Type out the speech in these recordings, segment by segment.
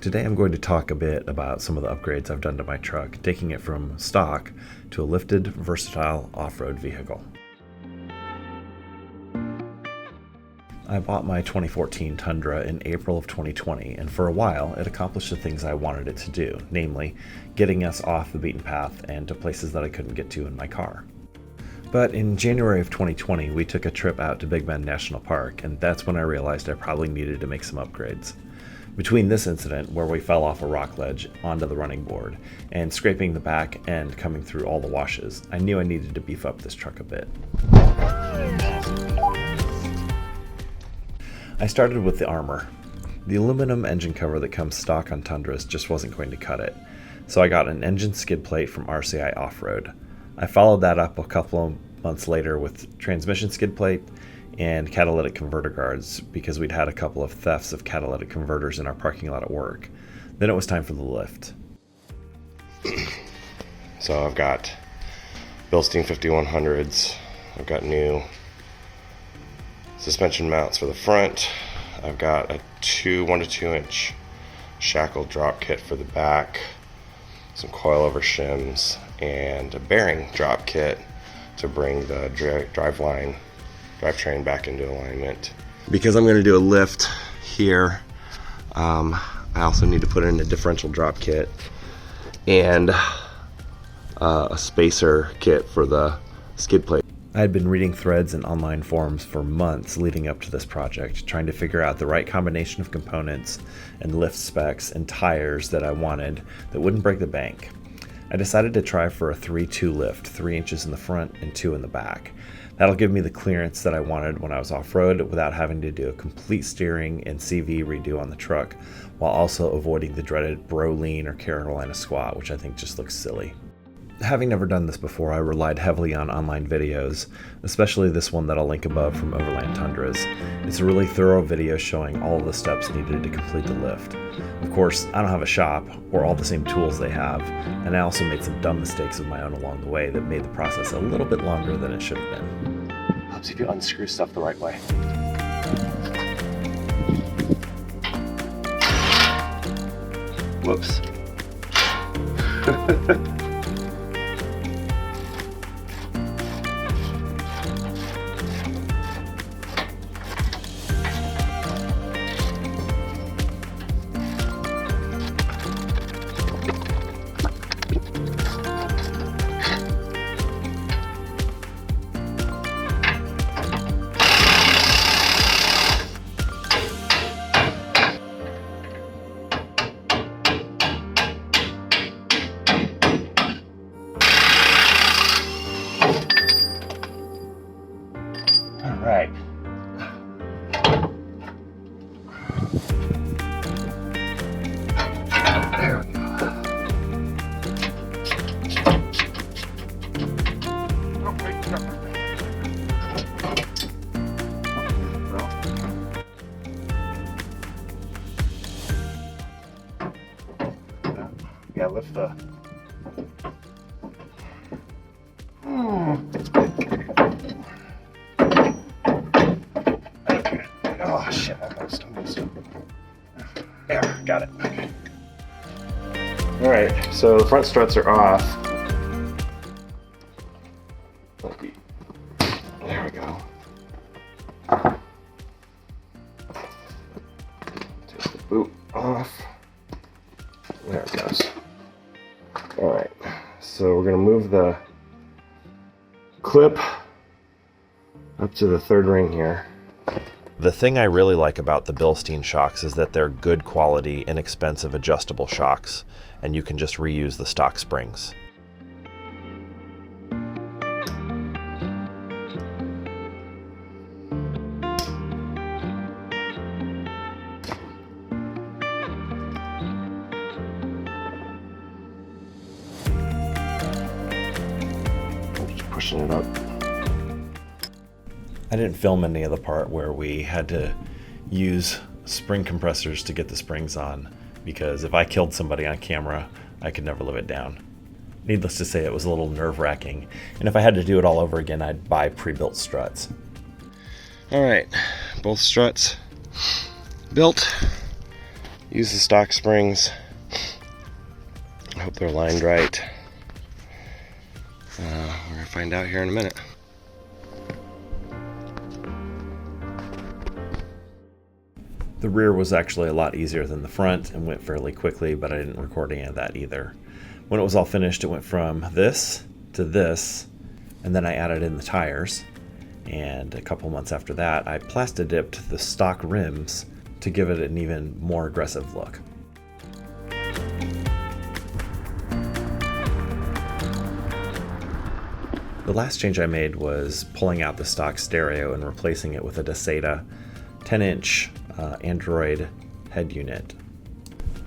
Today I'm going to talk a bit about some of the upgrades I've done to my truck, taking it from stock to a lifted, versatile off-road vehicle. I bought my 2014 Tundra in April of 2020, and for a while it accomplished the things I wanted it to do, namely getting us off the beaten path and to places that I couldn't get to in my car. But in January of 2020, we took a trip out to Big Bend National Park, and that's when I realized I probably needed to make some upgrades. Between this incident, where we fell off a rock ledge onto the running board, and scraping the back end coming through all the washes, I knew I needed to beef up this truck a bit. I started with the armor. The aluminum engine cover that comes stock on Tundras just wasn't going to cut it, so I got an engine skid plate from RCI Offroad. I followed that up a couple of months later with transmission skid plate and catalytic converter guards because we'd had a couple of thefts of catalytic converters in our parking lot at work. Then it was time for the lift. So I've got Bilstein 5100s. I've got new suspension mounts for the front. I've got a 1 to 2 inch shackle drop kit for the back, some coilover shims, and a bearing drop kit to bring the drivetrain back into alignment. Because I'm going to do a lift here, I also need to put in a differential drop kit and a spacer kit for the skid plate. I had been reading threads and online forums for months leading up to this project, trying to figure out the right combination of components and lift specs and tires that I wanted that wouldn't break the bank. I decided to try for a 3-2 lift, 3 inches in the front and 2 in the back. That'll give me the clearance that I wanted when I was off-road without having to do a complete steering and CV redo on the truck, while also avoiding the dreaded bro lean or Carolina squat, which I think just looks silly. Having never done this before, I relied heavily on online videos, especially this one that I'll link above from Overland Tundras. It's a really thorough video showing all of the steps needed to complete the lift. Of course, I don't have a shop or all the same tools they have, and I also made some dumb mistakes of my own along the way that made the process a little bit longer than it should have been. Helps if you unscrew stuff the right way. Whoops. Right. There we go. Yeah, lift the Oh shit, almost. There, got it. Okay. Alright, so the front struts are off. There we go. Take the boot off. There it goes. Alright, so we're going to move the clip up to the third ring here. The thing I really like about the Bilstein shocks is that they're good quality, inexpensive adjustable shocks, and you can just reuse the stock springs. I'm just pushing it up. I didn't film any of the part where we had to use spring compressors to get the springs on, because if I killed somebody on camera, I could never live it down. Needless to say, it was a little nerve-wracking, and if I had to do it all over again, I'd buy pre-built struts. Alright, both struts built. use the stock springs. I hope they're lined right. We're gonna find out here in a minute. The rear was actually a lot easier than the front and went fairly quickly, but I didn't record any of that either. When it was all finished, it went from this to this, and then I added in the tires. And a couple months after that, I plati-dipped the stock rims to give it an even more aggressive look. The last change I made was pulling out the stock stereo and replacing it with a Desata 10-inch Android head unit.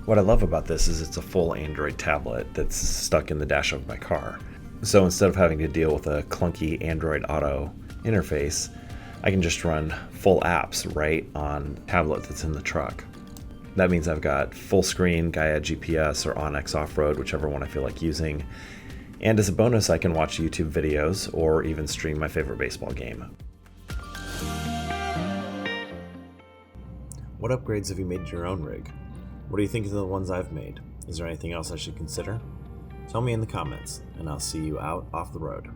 What I love about this is it's a full Android tablet that's stuck in the dash of my car. So instead of having to deal with a clunky Android Auto interface, I can just run full apps right on the tablet that's in the truck. That means I've got full screen Gaia GPS or RCI Offroad, whichever one I feel like using. And as a bonus, I can watch YouTube videos or even stream my favorite baseball game. What upgrades have you made to your own rig? What do you think of the ones I've made? Is there anything else I should consider? Tell me in the comments, and I'll see you out off the road.